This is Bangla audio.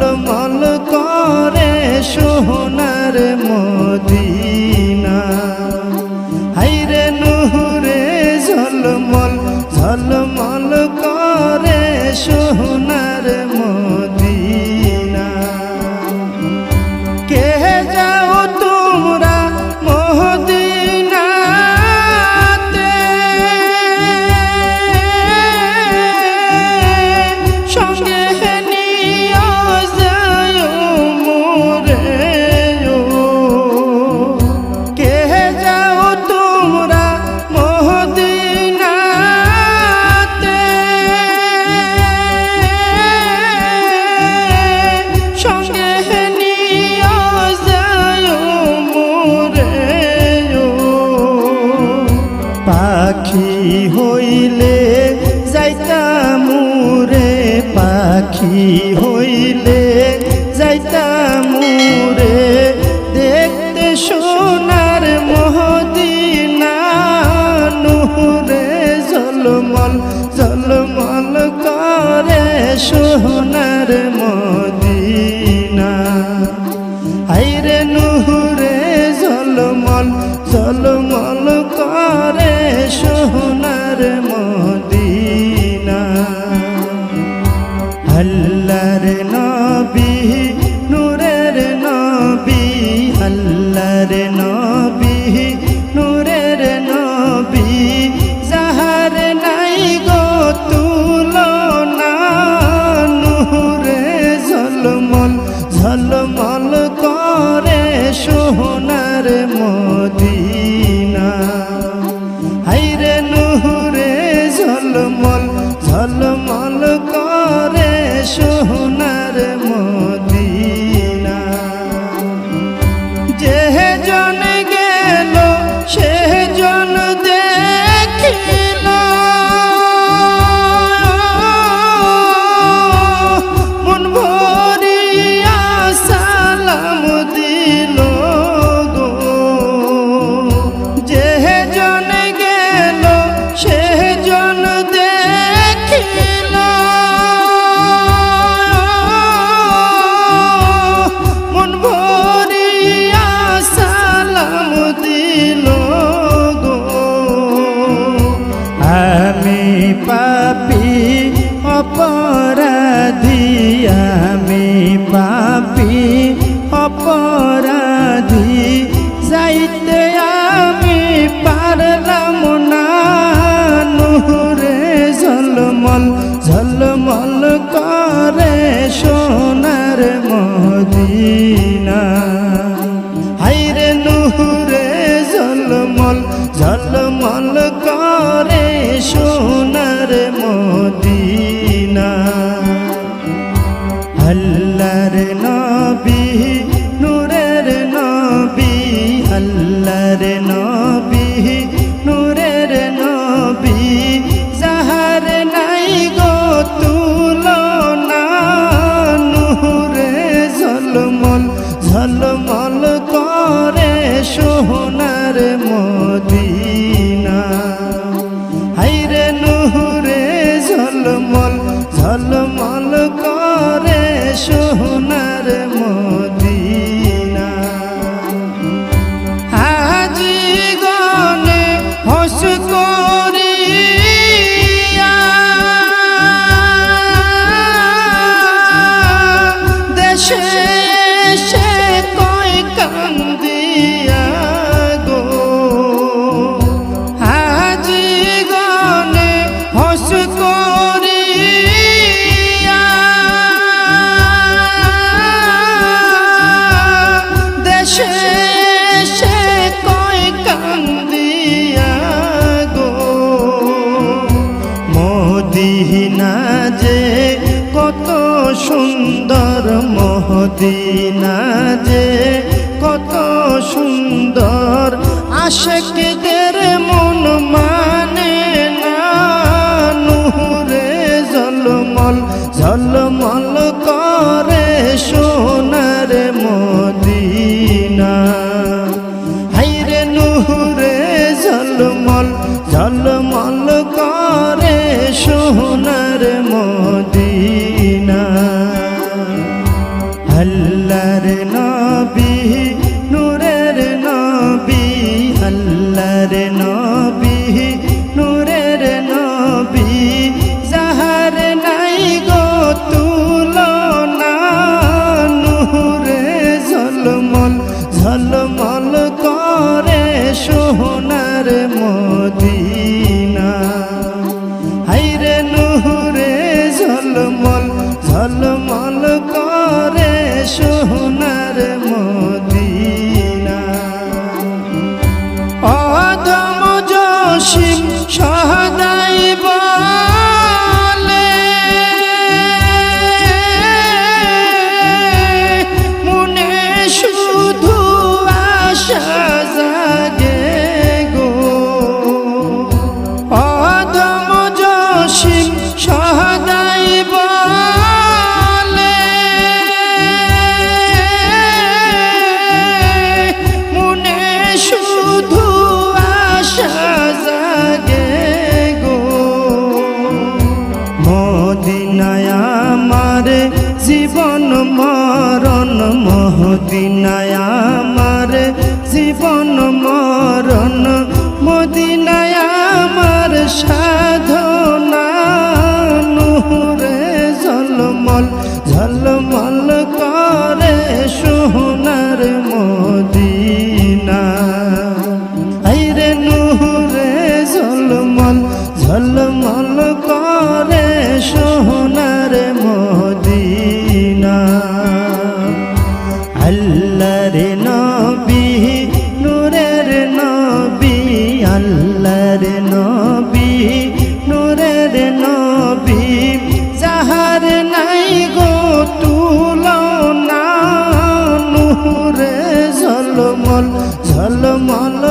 ঝলমল করে সোনার মদিনা। হাইরে নূরে ঝলমল ঝলমল করে সোনার মদিনা। কে যাও তোমরা মদিনাতে, সঙ্গে নিয়ে যায় মোরে। কে যাও তোমরা মদিনাতে, সঙ্গে নিয়ে যায় মোরে। পাখি হইলে যাইতাম রে, পাখি হইলে যাইতাম রে, দেখতে সোনার মদিনা। নূরে ঝলমল ঝলমল করে সোনার মদিনা। হাইরে নূরে ঝলমল ঝলমল করে সোনার মদিনা। আল্লাহর নবী নূরের নবী, আল্লাহর নবী নূরের নবী, যাহার নাই গো তুলনা। নূরে ঝলমল ঝলমল করে সোনার মদিনা। হাইরে নূরে ঝলমল ঝলমল করে সোনার মদিনা। যে জন গেল সে জন দেখিল, মন ভরিয়া সালাম দিল গো। যে জন গেল সে জন দেখিল, মন ভরিয়া সালাম দিল গো। আমি পাপী অপরাধী, আমি পাপী অপরাধী, যাইতে আমি পারলাম না। নূরে ঝলমল ঝলমল করে সোনার মদিনা। হাইরে নূরে ঝলমল ঝলমল করে সোনার মদিনা। আল্লাহর নবী নূরের নবী, আল্লাহর নবী নূরের নবী, যাহার নাই গো তুলনা। নূরে ঝলমল ঝলমল করে সোনার মদিনা। হাইরে নূরে ঝলমল ঝলমল করে সোনার মদিনা। আজি গনে হস করিয়া, দেশে সে কই কান্দিয়া গো। আজি গনে হস করিয়া, দেশে সে কই কান্দিয়া গো। মদিনা যে কত সুন্দর, মদিনা যে কত সুন্দর, আশিকদের মন মানে না। নূরে ঝলমল ঝলমল করে সোনার মদিনা। হাইরে নূরে ঝলমল ঝলমল করে সোনার মদিনা। আল্লাহর নবী নূরের নবী আল্লাহর নবী নূরের নবী যাহার নাই গো তুলনা নূরে ঝলমল ঝলমল করে সোনার মদিনা হায়রে নূরে ঝলমল ঝলমল করে সোনার মদিনা অধম জসিম সদাই বলে মনে শুধু আশা জাগে গো অধম জসিম সদাই বলে মনে শুধু আশা জাগে গো মদিনায় আমার জীবন মরণ মদিনায় আমার জীবন মরণ মদিনায় আমার সাধনা নূরে ঝলমল ঝলমল করে সোনার মদিনা আইরে নূরে ঝলমল ঝলমল করে সোনার মদিনা আল্লাহর নবী নূরের নবী আল্লাহর নবী নূরের নবী যাহার নাই গো তুলনা নূরে ঝলমল ঝলমল